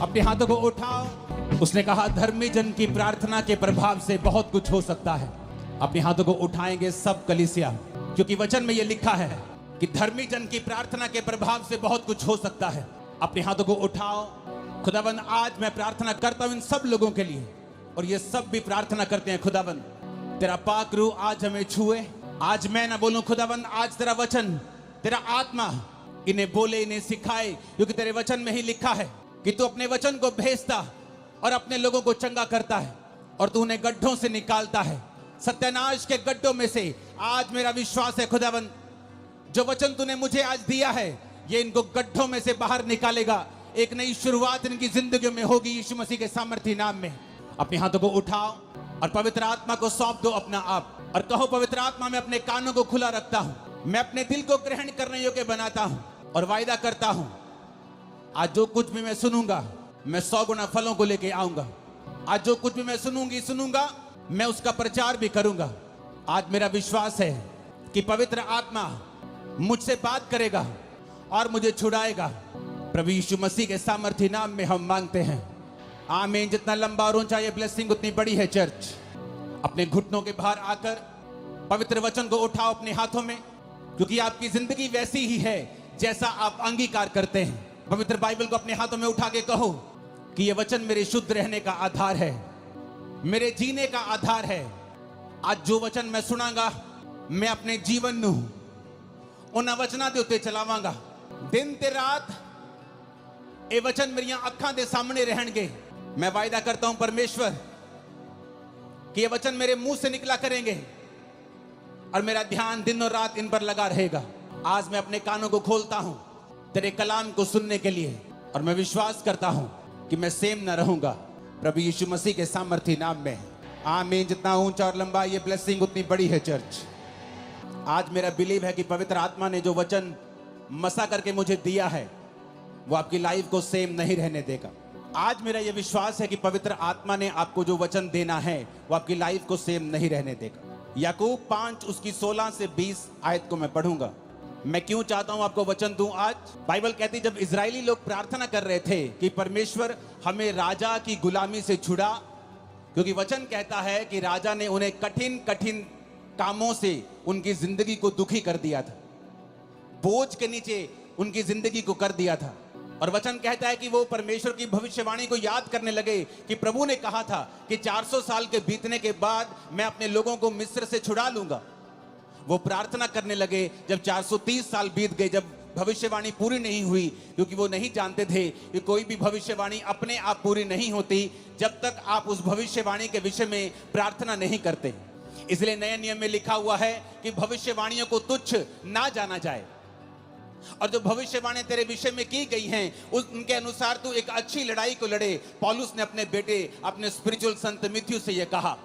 अपने हाथों को उठाओ। उसने कहा धर्मी जन की प्रार्थना के प्रभाव से बहुत कुछ हो सकता है। अपने हाथों को उठाएंगे सब कलीसिया, क्योंकि वचन में यह लिखा है कि धर्मी जन की प्रार्थना के प्रभाव से बहुत कुछ हो सकता है। अपने हाथों को उठाओ। खुदाबंद आज मैं प्रार्थना करता हूं इन सब लोगों के लिए, और ये सब भी प्रार्थना करते हैं खुदाबंद तेरा पाक रूह आज हमें छुए। आज मैं ना बोलूं खुदाबंद, आज तेरा वचन, तेरा आत्मा इन्हें बोले, इन्हें सिखाए, क्योंकि तेरे वचन में ही लिखा है कि तू अपने वचन को भेजता और अपने लोगों को चंगा करता है, और तू उन्हें गड्ढों से निकालता है, सत्यानाश के गड्ढों में से। आज मेरा विश्वास है खुदाबंद, जो वचन तूने मुझे आज दिया है ये इनको गड्ढों में से बाहर निकालेगा। एक नई शुरुआत इनकी जिंदगी में होगी यीशु मसीह के सामर्थी नाम में। अपने हाथों को उठाओ और पवित्र आत्मा को सौंप दो अपना आप, और कहो पवित्र आत्मा मैं अपने कानों को खुला रखता हूं, मैं अपने दिल को ग्रहण करने योग्य बनाता हूं, और वायदा करता हूं आज जो कुछ भी मैं सुनूंगा मैं 100 गुना फलों को लेके आऊंगा। आज जो कुछ भी मैं सुनूंगा मैं उसका प्रचार भी करूंगा। आज मेरा विश्वास है कि पवित्र आत्मा मुझसे बात करेगा और मुझे छुड़ाएगा। प्रभु यीशु मसीह के सामर्थी नाम में हम मांगते हैं, आमीन। जितना लंबा और ऊंचा ये ब्लेसिंग उतनी बड़ी है। चर्च अपने घुटनों के बाहर आकर पवित्र वचन को उठाओ अपने हाथों में, क्योंकि आपकी जिंदगी वैसी ही है जैसा आप अंगीकार करते हैं। पवित्र बाइबल को अपने हाथों में उठा के कहो कि यह वचन मेरे शुद्ध रहने का आधार है, मेरे जीने का आधार है। आज जो वचन मैं सुनांगा मैं अपने जीवन नू उन्हां वचनां दे उत्ते चलावांगा। दिन ते रात ये वचन मेरियां अखां दे सामने रहणगे। मैं वायदा करता हूं परमेश्वर कि ये वचन मेरे मुंह से निकला करेंगे और मेरा ध्यान दिन और रात इन पर लगा रहेगा। आज मैं अपने कानों को खोलता हूं तेरे कलाम को सुनने के लिए, और मैं विश्वास करता हूं कि मैं सेम न रहूंगा। प्रभु यीशु मसीह के सामर्थी नाम में आमीन। जितना ऊंचा और लंबा ये ब्लेसिंग उतनी बड़ी है। चर्च आज मेरा बिलीव है कि पवित्र आत्मा ने जो वचन मसा करके मुझे दिया है वो आपकी लाइफ को सेम नहीं रहने देगा। आज मेरा यह विश्वास है कि पवित्र आत्मा ने आपको जो वचन देना है वो आपकी लाइफ को सेम नहीं रहने देगा। याकूब 5 उसकी 16 से 20 आयत को मैं पढ़ूंगा। मैं क्यों चाहता हूं आपको वचन दूं आज। बाइबल कहती जब इजरायली लोग प्रार्थना कर रहे थे कि परमेश्वर हमें राजा की गुलामी से छुड़ा, क्योंकि वचन कहता है कि राजा ने उन्हें कठिन कठिन कामों से उनकी जिंदगी को दुखी कर दिया था, बोझ के नीचे उनकी जिंदगी को कर दिया था। और वचन कहता है कि वो परमेश्वर की भविष्यवाणी को याद करने लगे कि प्रभु ने कहा था कि 400 साल के बीतने के बाद मैं अपने लोगों को मिस्र से छुड़ा लूंगा। वो प्रार्थना करने लगे। जब 430 साल बीत गए, जब भविष्यवाणी पूरी नहीं हुई, क्योंकि वो नहीं जानते थे कि कोई भी भविष्यवाणी अपने आप पूरी नहीं होती जब तक आप उस भविष्यवाणी के विषय में प्रार्थना नहीं करते। इसलिए नए नियम में लिखा हुआ है कि भविष्यवाणियों को तुच्छ ना जाना जाए, और जो भविष्यवाणी तेरे विषय में की गई हैं उनके अनुसार तू एक अच्छी लड़ाई को लड़े। पौलुस ने अपने बेटे अपने स्पिरिचुअल संत मिथ्यू से यह कहा।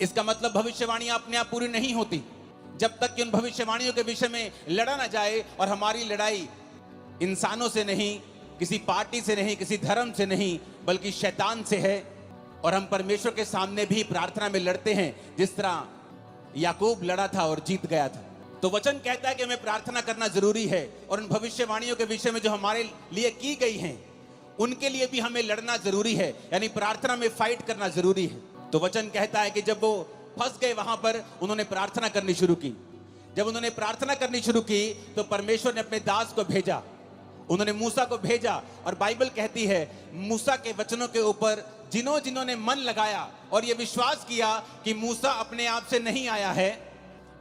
इसका मतलब भविष्यवाणियां अपने आप पूरी नहीं होती जब तक कि उन भविष्यवाणियों के विषय में लड़ा ना जाए। और हमारी लड़ाई इंसानों से नहीं, किसी पार्टी से नहीं, किसी धर्म से नहीं, बल्कि शैतान से है। और हम परमेश्वर के सामने भी प्रार्थना में लड़ते हैं जिस तरह याकूब लड़ा था और जीत गया था। तो वचन कहता है कि हमें प्रार्थना करना जरूरी है, और उन भविष्यवाणियों के विषय में जो हमारे लिए की गई हैं उनके लिए भी हमें लड़ना जरूरी है, यानी प्रार्थना में फाइट करना जरूरी है। तो वचन कहता है कि जब वो फंस गए वहां पर, उन्होंने प्रार्थना करनी शुरू की। जब उन्होंने प्रार्थना करनी शुरू की तो परमेश्वर ने अपने दास को भेजा, उन्होंने मूसा को भेजा। और बाइबल कहती है मूसा के वचनों के ऊपर जिन्होंने मन लगाया और ये विश्वास किया कि मूसा अपने आप से नहीं आया है,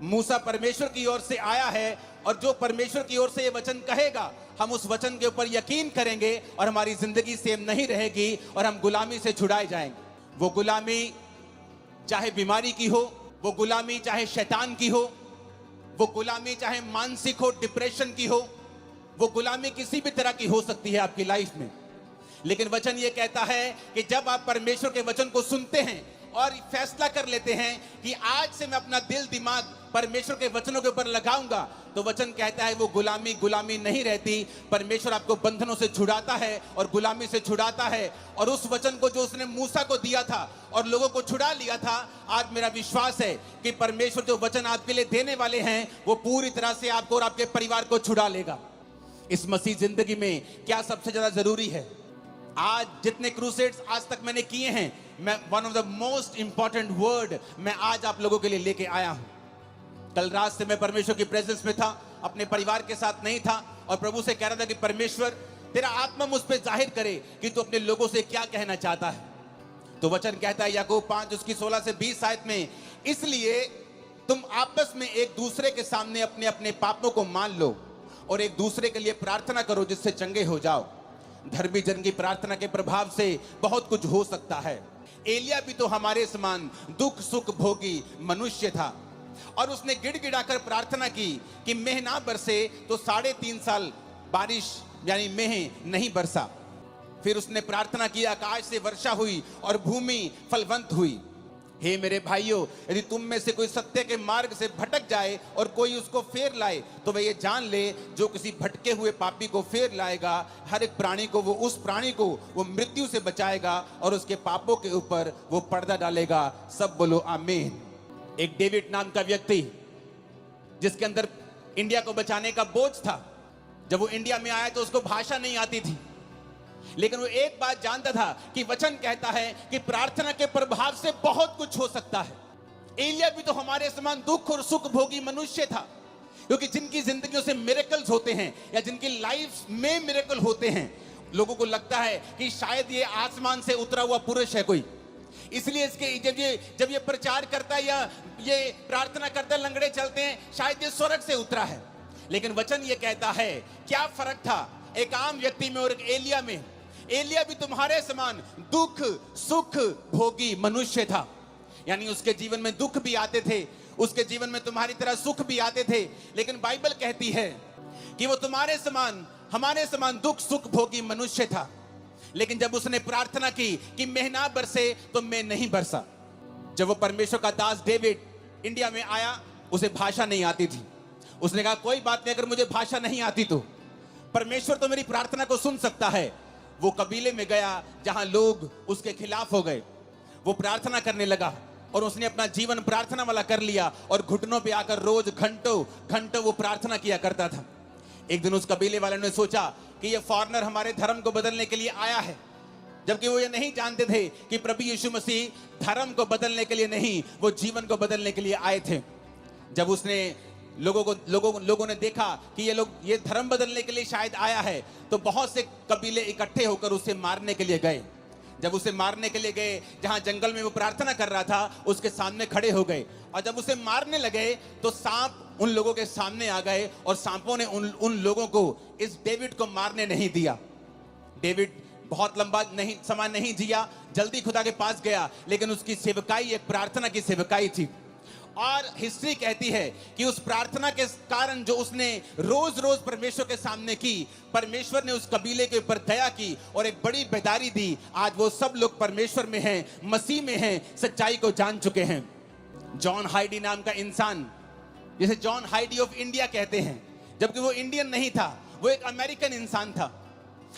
मूसा परमेश्वर की ओर से आया है, और जो परमेश्वर की ओर से ये वचन कहेगा हम उस वचन के ऊपर यकीन करेंगे और हमारी जिंदगी सेम नहीं रहेगी और हम गुलामी से छुड़ाए जाएंगे। वो गुलामी चाहे बीमारी की हो, वो गुलामी चाहे शैतान की हो, वो गुलामी चाहे मानसिक हो, डिप्रेशन की हो, वो गुलामी किसी भी तरह की हो सकती है आपकी लाइफ में। लेकिन वचन ये कहता है कि जब आप परमेश्वर के वचन को सुनते हैं और फैसला कर लेते हैं कि आज से मैं अपना दिल दिमाग परमेश्वर के वचनों के ऊपर लगाऊंगा, तो वचन कहता है वो गुलामी नहीं रहती। परमेश्वर आपको बंधनों से छुड़ाता है और गुलामी से छुड़ाता है। और उस वचन को जो उसने मूसा को दिया था और लोगों को छुड़ा लिया था, आज मेरा विश्वास है कि परमेश्वर जो वचन आपके लिए देने वाले हैं वो पूरी तरह से आपको और आपके परिवार को छुड़ा लेगा। इस मसीह जिंदगी में क्या सबसे ज्यादा जरूरी है? आज जितने क्रूसेड्स आज तक मैंने किए हैं, मैं one of the most important word मैं आज आप लोगों के लिए लेके आया हूं। कल रात से मैं परमेश्वर की प्रेजेंस में था, अपने परिवार के साथ नहीं था, और प्रभु से कह रहा था कि परमेश्वर तेरा आत्मा मुझ पे जाहिर करे कि तू अपने लोगों से क्या कहना चाहता है। तो वचन कहता है याकूब 5 उसकी 16 से 20 आयत में, इसलिए तुम आपस में एक दूसरे के सामने अपने अपने पापों को मान लो और एक दूसरे के लिए प्रार्थना करो जिससे चंगे हो जाओ। धर्मी जन की प्रार्थना के प्रभाव से बहुत कुछ हो सकता है। एलिया भी तो हमारे समान दुख सुख भोगी मनुष्य था, और उसने गिड़गिड़ाकर प्रार्थना की कि मेह ना बरसे, तो 3.5 साल बारिश यानी मेह नहीं बरसा। फिर उसने प्रार्थना की, आकाश से वर्षा हुई और भूमि फलवंत हुई। हे मेरे भाइयों, यदि तुम में से कोई सत्य के मार्ग से भटक जाए और कोई उसको फेर लाए, तो वह ये जान ले, जो किसी भटके हुए पापी को फेर लाएगा, हर एक प्राणी को उस प्राणी को वो मृत्यु से बचाएगा और उसके पापों के ऊपर वो पर्दा डालेगा। सब बोलो आमीन। एक डेविड नाम का व्यक्ति, जिसके अंदर इंडिया को बचाने का बोझ था, जब वो इंडिया में आया तो उसको भाषा नहीं आती थी, लेकिन वो एक बात जानता था कि वचन कहता है कि प्रार्थना के प्रभाव से बहुत कुछ हो सकता है। एलिया भी तो हमारे समान दुख और सुख भोगी मनुष्य था, क्योंकि जिनकी जिंदगियों से मिरेकल्स होते हैं या जिनकी लाइफ में मिरेकल होते हैं, लोगों को लगता है कि शायद ये आसमान से उतरा हुआ पुरुष है कोई, इसलिए इसके जब ये प्रचार करता है या ये प्रार्थना करता है, लंगड़े चलते हैं, शायद ये स्वर्ग से उतरा है। लेकिन वचन ये कहता है, क्या फर्क था एक आम व्यक्ति में और एक एलिया में? एलिया भी तुम्हारे समान दुख सुख भोगी मनुष्य था, यानी उसके जीवन में दुख भी आते थे, उसके जीवन में तुम्हारी तरह सुख भी आते थे, लेकिन बाइबल कहती है कि वो तुम्हारे समान हमारे समान दुख सुख भोगी मनुष्य था। लेकिन जब उसने प्रार्थना की कि मेह ना बरसे, तो मेह नहीं बरसा। जब वो परमेश्वर का दास डेविड इंडिया में आया, उसे भाषा नहीं आती थी। उसने कहा कोई बात नहीं, अगर मुझे भाषा नहीं आती तो परमेश्वर तो मेरी प्रार्थना को सुन सकता है। वो कबीले में गया जहां लोग उसके खिलाफ हो गए, वो प्रार्थना करने लगा और उसने अपना जीवन प्रार्थना वाला कर लिया और घुटनों पे आकर रोज घंटों घंटों वो प्रार्थना किया करता था। एक दिन उस कबीले वाले ने सोचा कि ये फॉरेनर हमारे धर्म को बदलने के लिए आया है, जबकि वो ये नहीं जानते थे कि प्रभु यीशु मसीह धर्म को बदलने के लिए नहीं, वो जीवन को बदलने के लिए आए थे। जब उसने लोगों ने देखा कि ये धर्म बदलने के लिए शायद आया है, तो बहुत से कबीले इकट्ठे होकर उसे मारने के लिए गए। जब उसे मारने के लिए गए, जहां जंगल में वो प्रार्थना कर रहा था, उसके सामने खड़े हो गए, और जब उसे मारने लगे तो सांप उन लोगों के सामने आ गए और सांपों ने उन लोगों को इस डेविड को मारने नहीं दिया। डेविड बहुत लंबा समय नहीं जिया, जल्दी खुदा के पास गया, लेकिन उसकी सेवकाई एक प्रार्थना की सेवकाई थी। और हिस्ट्री कहती है कि उस प्रार्थना के कारण जो उसने रोज रोज परमेश्वर के सामने की, परमेश्वर ने उस कबीले के ऊपर दया की और एक बड़ी बेदारी दी। आज वो सब लोग परमेश्वर में हैं, मसीह में हैं, सच्चाई को जान चुके हैं। जॉन हाइडी नाम का इंसान, जिसे जॉन हाइडी ऑफ इंडिया कहते हैं, जबकि वो इंडियन नहीं था, वो एक अमेरिकन इंसान था,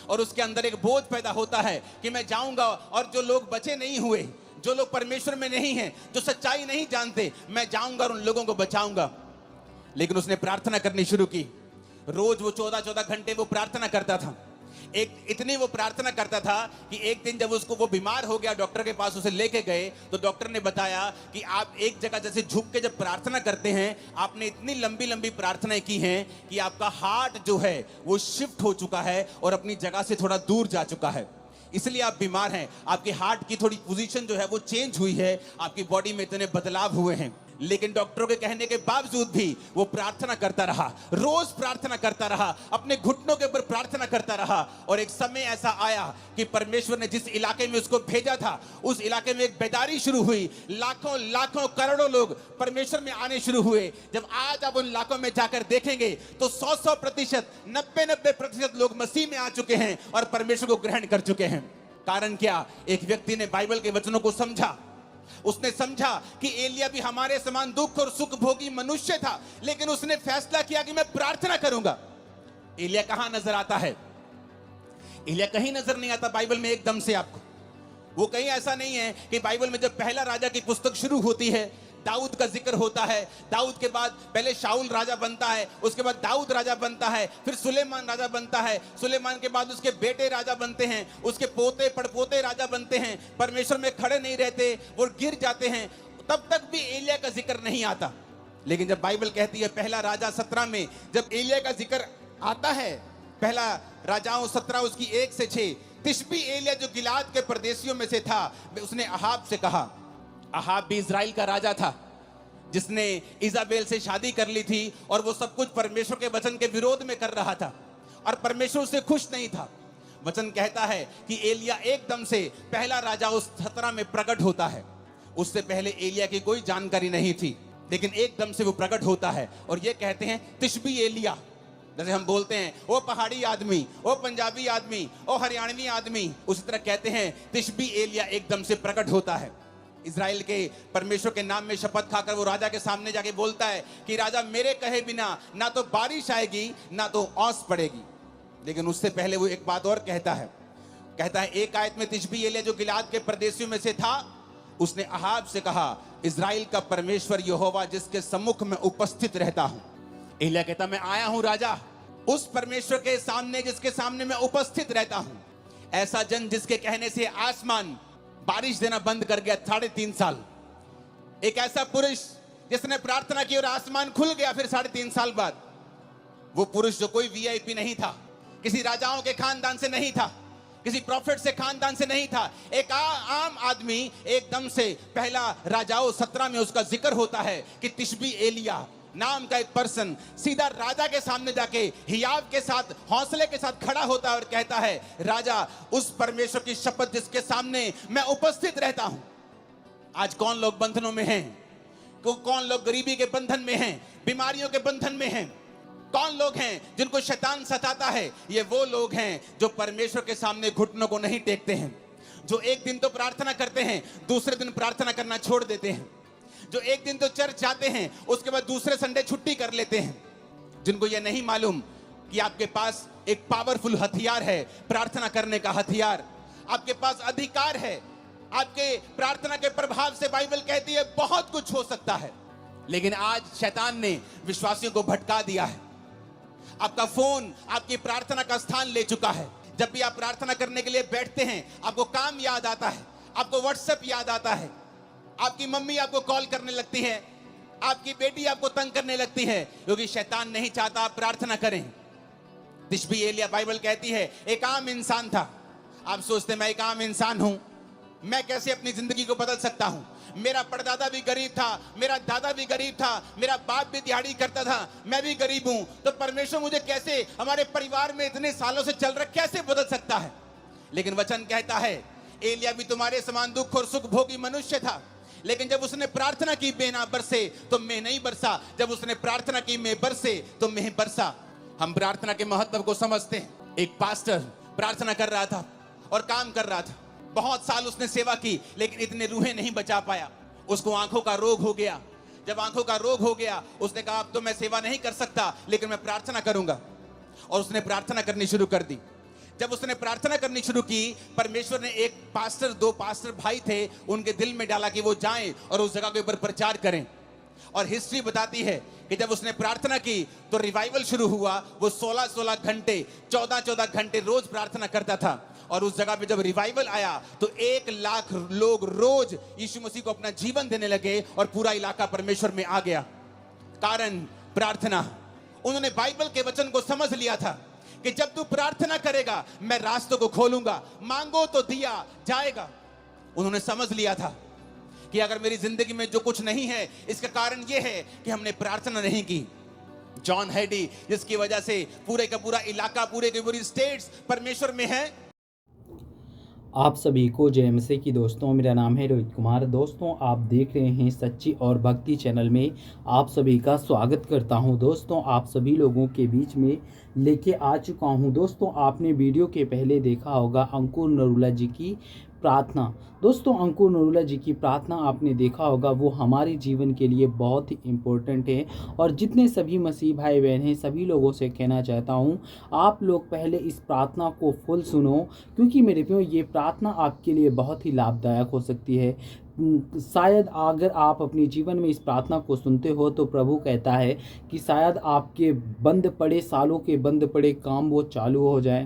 और उसके अंदर एक बोझ पैदा होता है कि मैं जाऊंगा और जो लोग बचे नहीं हुए, जो लोग परमेश्वर में नहीं हैं, जो सच्चाई नहीं जानते, मैं जाऊंगा और उन लोगों को बचाऊंगा। लेकिन उसने प्रार्थना करनी शुरू की। रोज वो 14-14 घंटे वो प्रार्थना करता था। इतनी वो प्रार्थना करता था कि एक दिन जब वो बीमार हो गया, डॉक्टर के पास उसे लेके गए, तो डॉक्टर ने बताया कि आप एक जगह जैसे झुक के जब प्रार्थना करते हैं, आपने इतनी लंबी लंबी प्रार्थनाएं की हैं कि आपका हार्ट जो है वो शिफ्ट हो चुका है और अपनी जगह से थोड़ा दूर जा चुका है, इसलिए आप बीमार हैं। आपके हार्ट की थोड़ी पोजीशन जो है वो चेंज हुई है, आपकी बॉडी में इतने बदलाव हुए हैं। लेकिन डॉक्टरों के कहने के बावजूद भी वो प्रार्थना करता रहा, रोज प्रार्थना करता रहा, अपने घुटनों के ऊपर प्रार्थना करता रहा। और एक समय ऐसा आया कि परमेश्वर ने जिस इलाके में उसको भेजा था, उस इलाके में एक बेदारी शुरू हुई। लाखों लाखों करोड़ों लोग परमेश्वर में आने शुरू हुए। जब आज आप उन इलाकों में जाकर देखेंगे तो 100% 90% लोग मसीह में आ चुके हैं और परमेश्वर को ग्रहण कर चुके हैं। कारण क्या? एक व्यक्ति ने बाइबल के वचनों को समझा। उसने समझा कि एलिया भी हमारे समान दुख और सुख भोगी मनुष्य था, लेकिन उसने फैसला किया कि मैं प्रार्थना करूंगा। एलिया कहां नजर आता है? एलिया कहीं नजर नहीं आता बाइबल में एकदम से आपको। वो कहीं ऐसा नहीं है कि बाइबल में जब पहला राजा की पुस्तक शुरू होती है दाऊद का जिक्र होता है। दाऊद के बाद पहले शाऊल राजा बनता है, उसके बाद दाऊद राजा बनता है, फिर सुलेमान राजा बनता है, सुलेमान के बाद उसके बेटे राजा बनते हैं, उसके पोते पड़पोते राजा बनते हैं, परमेश्वर में खड़े नहीं रहते, वो गिर जाते हैं। तब तक भी एलिया का जिक्र नहीं आता। लेकिन जब बाइबल कहती है पहला राजा 17 में जब एलिया का जिक्र आता है, पहला राजाओं 17 उसकी 1 से 6, तिशबी एलिया जो गिलाद के परदेशियों में से था, उसने अहाब से कहा। अहाब भी इजराइल का राजा था जिसने इजाबेल से शादी कर ली थी और वो सब कुछ परमेश्वर के वचन के विरोध में कर रहा था और परमेश्वर से खुश नहीं था। वचन कहता है कि एलिया एकदम से पहला राजा उस 17 में प्रकट होता है। उससे पहले एलिया की कोई जानकारी नहीं थी, लेकिन एकदम से वो प्रकट होता है और ये कहते हैं तिशबी एलिया। जैसे हम बोलते हैं वो पहाड़ी आदमी, वो पंजाबी आदमी, वो हरियाणवी आदमी, उसी तरह कहते हैं तिशबी एलिया एकदम से प्रकट होता है। इजराइल के परमेश्वर के नाम में शपथ खाकर वो राजा के सामने जाके बोलता है कि राजा मेरे कहे बिना ना तो बारिश आएगी ना तो ओस पड़ेगी। लेकिन उससे पहले वो एक बात और कहता है एक आयत में तिशबी एलिया जो गिलाद के परदेशियों में से था, उसने अहाब से कहा इजराइल का परमेश्वर यहोवा जिसके सम्मुख में उपस्थित रहता हूं। एलिया कहता मैं आया हूं राजा उस परमेश्वर के सामने जिसके सामने मैं उपस्थित रहता हूं। ऐसा जन जिसके कहने से आसमान बारिश देना बंद कर गया 3.5 साल। एक ऐसा पुरुष जिसने प्रार्थना की और आसमान खुल गया फिर 3.5 साल बाद। वो पुरुष जो कोई वीआईपी नहीं था, किसी राजाओं के खानदान से नहीं था, किसी प्रॉफिट से खानदान से नहीं था, एक आम आदमी एकदम से पहला राजाओं 17 में उसका जिक्र होता है कि तिशबी एलिया नाम का एक पर्सन सीधा राजा के सामने जाके हियाव के साथ हौसले के साथ खड़ा होता है और कहता है राजा उस परमेश्वर की शपथ जिसके सामने मैं उपस्थित रहता हूं। आज कौन लोग बंधनों में हैं, कौन लोग गरीबी के बंधन में हैं, बीमारियों के बंधन में हैं, कौन लोग हैं जिनको शैतान सताता है? ये वो लोग हैं जो परमेश्वर के सामने घुटनों को नहीं टेकते हैं, जो एक दिन तो प्रार्थना करते हैं दूसरे दिन प्रार्थना करना छोड़ देते हैं, जो एक दिन तो चर्च जाते हैं उसके बाद दूसरे संडे छुट्टी कर लेते हैं, जिनको ये नहीं मालूम कि आपके पास एक पावरफुल हथियार है, प्रार्थना करने का हथियार। आपके पास अधिकार है, आपके प्रार्थना के प्रभाव से बाइबल कहती है बहुत कुछ हो सकता है। लेकिन आज शैतान ने विश्वासियों को भटका दिया है। आपका फोन आपकी प्रार्थना का स्थान ले चुका है। जब भी आप प्रार्थना करने के लिए बैठते हैं आपको काम याद आता है, आपको व्हाट्सएप याद आता है, आपकी मम्मी आपको कॉल करने लगती है, आपकी बेटी आपको तंग करने लगती है, क्योंकि शैतान नहीं चाहता आप प्रार्थना करें। तिशबी एलिया बाइबल कहती है एक आम इंसान था। आप सोचते मैं एक आम इंसान हूं, मैं कैसे अपनी जिंदगी को बदल सकता हूं? मेरा परदादा भी गरीब था, मेरा दादा भी गरीब था, मेरा बाप भी दिहाड़ी करता था, मैं भी गरीब हूं, तो परमेश्वर मुझे कैसे हमारे परिवार में इतने सालों से चल रहा कैसे बदल सकता है? लेकिन वचन कहता है एलिया भी तुम्हारे समान दुख और सुख भोगी मनुष्य था, लेकिन जब उसने प्रार्थना की बेना बरसे तो मैं नहीं बरसा, जब उसने प्रार्थना की मैं बरसे तो मैं बरसा। हम प्रार्थना के महत्व को समझते हैं। एक पास्टर प्रार्थना कर रहा था और काम कर रहा था, बहुत साल उसने सेवा की लेकिन इतने रूहें नहीं बचा पाया। उसको आंखों का रोग हो गया। जब आंखों का रोग हो गया उसने कहा अब तो मैं सेवा नहीं कर सकता लेकिन मैं प्रार्थना करूंगा, और उसने प्रार्थना करनी शुरू कर दी। जब उसने प्रार्थना करनी शुरू की, परमेश्वर ने एक पास्टर, 2 पास्टर भाई थे, उनके दिल में डाला कि वो जाएं और उस जगह के ऊपर प्रचार करें। और हिस्ट्री बताती है कि जब उसने प्रार्थना की तो रिवाइवल शुरू हुआ। वो 16-16 घंटे 14-14 घंटे रोज प्रार्थना करता था, और उस जगह पे जब रिवाइवल आया तो 1 लाख लोग रोज यीशु मसीह को अपना जीवन देने लगे और पूरा इलाका परमेश्वर में आ गया। कारण प्रार्थना। उन्होंने बाइबल के वचन को समझ लिया था कि जब तू प्रार्थना करेगा मैं रास्तों को खोलूंगा, मांगो तो दिया जाएगा। उन्होंने समझ लिया था कि अगर मेरी जिंदगी में जो कुछ नहीं है इसका कारण यह है कि हमने प्रार्थना नहीं की। जॉन हैडी, जिसकी वजह से पूरे का पूरा इलाका, पूरे की पूरी स्टेट्स परमेश्वर में है। आप सभी को जय मसीह की दोस्तों, मेरा नाम है रोहित कुमार। दोस्तों आप देख रहे हैं सच्ची और भक्ति चैनल में आप सभी का स्वागत करता हूं। दोस्तों आप सभी लोगों के बीच में लेके आ चुका हूं। दोस्तों आपने वीडियो के पहले देखा होगा अंकुर नरूला जी की प्रार्थना। दोस्तों अंकुर नरूला जी की प्रार्थना आपने देखा होगा, वो हमारे जीवन के लिए बहुत ही इम्पोर्टेंट है। और जितने सभी मसीह भाई बहन हैं सभी लोगों से कहना चाहता हूँ आप लोग पहले इस प्रार्थना को फुल सुनो, क्योंकि मेरे प्रियो ये प्रार्थना आपके लिए बहुत ही लाभदायक हो सकती है। शायद अगर आप अपने जीवन में इस प्रार्थना को सुनते हो तो प्रभु कहता है कि शायद आपके बंद पड़े सालों के बंद पड़े काम वो चालू हो जाएं,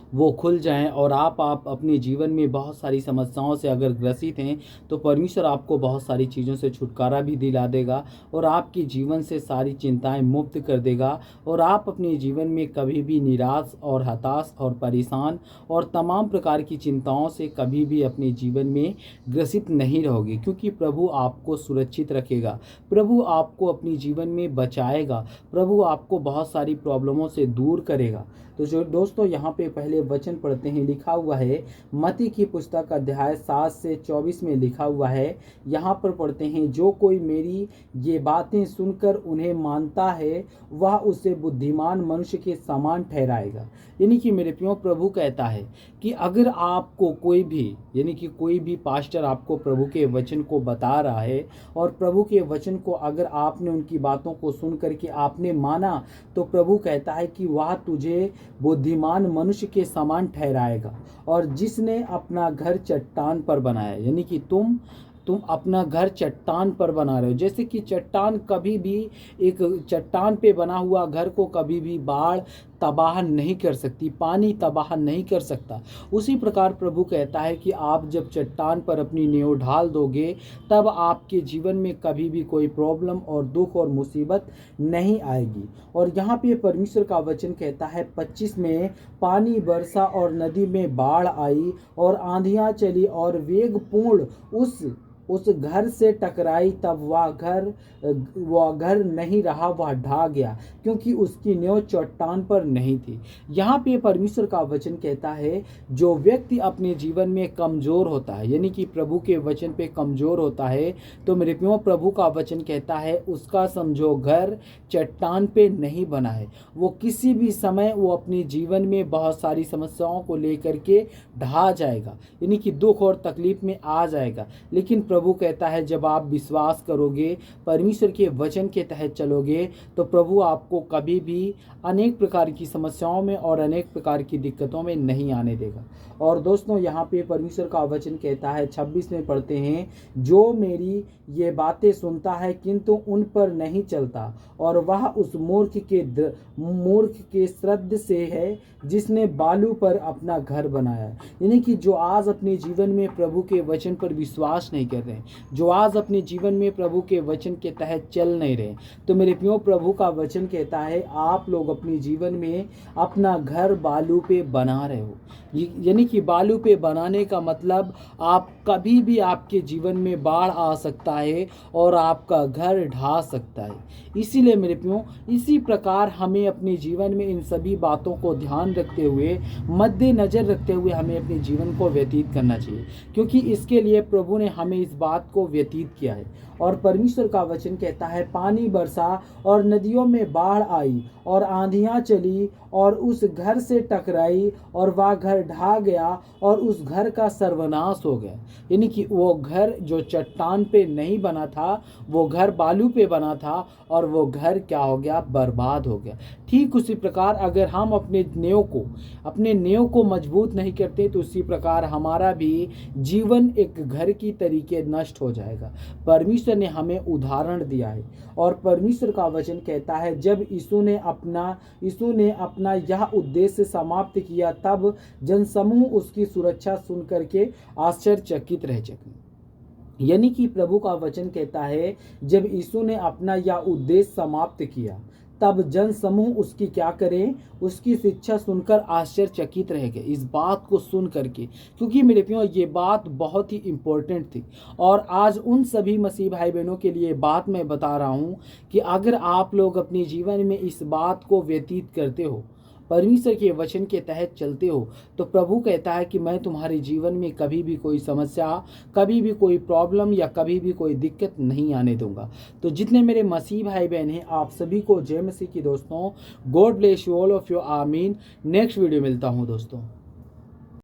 वो खुल जाएं और आप अपने जीवन में बहुत सारी समस्याओं से अगर ग्रसित हैं तो परमेश्वर आपको बहुत सारी चीज़ों से छुटकारा भी दिला देगा और आपके जीवन से सारी चिंताएं मुक्त कर देगा और आप अपने जीवन में कभी भी निराश और हताश और परेशान और तमाम प्रकार की चिंताओं से कभी भी अपने जीवन में ग्रसित नहीं रहोगे, क्योंकि प्रभु आपको सुरक्षित रखेगा, प्रभु आपको अपने जीवन में बचाएगा, प्रभु आपको बहुत सारी प्रॉब्लमों से दूर करेगा। तो जो दोस्तों यहाँ पे पहले वचन पढ़ते हैं, लिखा हुआ है मत्ती की पुस्तक अध्याय 7 से 24 में लिखा हुआ है, यहाँ पर पढ़ते हैं, जो कोई मेरी ये बातें सुनकर उन्हें मानता है वह उसे बुद्धिमान मनुष्य के समान ठहराएगा। यानी कि मेरे प्रियो प्रभु कहता है कि अगर आपको कोई भी यानी कि कोई भी पास्टर आपको प्रभु के वचन को बता रहा है और प्रभु के वचन को अगर आपने उनकी बातों को सुन करके आपने माना तो प्रभु कहता है कि वह तुझे बुद्धिमान मनुष्य के समान ठहराएगा। और जिसने अपना घर चट्टान पर बनाया, यानी कि तुम अपना घर चट्टान पर बना रहे हो, जैसे कि चट्टान कभी भी एक चट्टान पे बना हुआ घर को कभी भी बाढ़ तबाह नहीं कर सकती, पानी तबाह नहीं कर सकता। उसी प्रकार प्रभु कहता है कि आप जब चट्टान पर अपनी नींव ढाल दोगे तब आपके जीवन में कभी भी कोई प्रॉब्लम और दुख और मुसीबत नहीं आएगी। और यहाँ पे परमेश्वर का वचन कहता है 25 में, पानी बरसा और नदी में बाढ़ आई और आंधियाँ चली और वेगपूर्ण उस घर से टकराई, तब वह घर नहीं रहा, वह ढा गया, क्योंकि उसकी नींव चट्टान पर नहीं थी। यहाँ पे परमेश्वर का वचन कहता है जो व्यक्ति अपने जीवन में कमज़ोर होता है, यानी कि प्रभु के वचन पे कमज़ोर होता है, तो मेरे प्रियो प्रभु का वचन कहता है उसका समझो घर चट्टान पे नहीं बना है। वो किसी भी समय वो अपने जीवन में बहुत सारी समस्याओं को लेकर के ढहा जाएगा, यानी कि दुख और तकलीफ में आ जाएगा। लेकिन प्रभु कहता है जब आप विश्वास करोगे, परमेश्वर के वचन के तहत चलोगे, तो प्रभु आपको कभी भी अनेक प्रकार की समस्याओं में और अनेक प्रकार की दिक्कतों में नहीं आने देगा। और दोस्तों यहाँ पे परमेश्वर का वचन कहता है 26 में पढ़ते हैं, जो मेरी ये बातें सुनता है किंतु उन पर नहीं चलता और वह उस मूर्ख के श्रद्ध से है जिसने बालू पर अपना घर बनाया। यानी कि जो आज अपने जीवन में प्रभु के वचन पर विश्वास नहीं कर रहे, जो आज अपने जीवन में प्रभु के वचन के तहत चल नहीं रहे, तो मेरे प्रियो प्रभु का वचन कहता है आप लोग अपने जीवन में अपना घर बालू पे बना रहे हो। यानी कि बालू पे बनाने का मतलब आप कभी भी आपके जीवन में बाढ़ आ सकता है और आपका घर ढा सकता है। इसीलिए मेरे प्रियो इसी प्रकार हमें अपने जीवन में इन सभी बातों को ध्यान रखते हुए, मद्देनजर रखते हुए हमें अपने जीवन को व्यतीत करना चाहिए, क्योंकि इसके लिए प्रभु ने हमें इस बात को व्यतीत किया है। और परमेश्वर का वचन कहता है पानी बरसा और नदियों में बाढ़ आई और आंधियाँ चली और उस घर से टकराई और वह घर ढा गया और उस घर का सर्वनाश हो गया। यानी कि वो घर जो चट्टान पे नहीं बना था, वो घर बालू पे बना था और वो घर क्या हो गया, बर्बाद हो गया। ठीक उसी प्रकार अगर हम अपने नींव को मजबूत नहीं करते तो उसी प्रकार हमारा भी जीवन एक घर की तरीके नष्ट हो जाएगा। परमेश्वर ने हमें उदाहरण दिया है और परमेश्वर का वचन कहता है जब यीशु ने अपना यह उद्देश्य समाप्त किया तब जनसमूह उसकी सुरक्षा सुन करके आश्चर्यचकित रह सके। यानी कि प्रभु का वचन कहता है जब यीशु ने अपना यह उद्देश्य समाप्त किया तब जन समूह उसकी क्या करें, उसकी शिक्षा सुनकर आश्चर्यचकित रह गए इस बात को सुन करके, क्योंकि मेरे प्रियो ये बात बहुत ही इम्पोर्टेंट थी। और आज उन सभी मसीह भाई बहनों के लिए बात मैं बता रहा हूँ कि अगर आप लोग अपने जीवन में इस बात को व्यतीत करते हो, परमेश्वर के वचन के तहत चलते हो, तो प्रभु कहता है कि मैं तुम्हारे जीवन में कभी भी कोई समस्या, कभी भी कोई प्रॉब्लम या कभी भी कोई दिक्कत नहीं आने दूंगा। तो जितने मेरे मसीह भाई बहन हैं आप सभी को जय मसीह की दोस्तों। God bless you all of you, आमीन। नेक्स्ट वीडियो मिलता हूँ दोस्तों।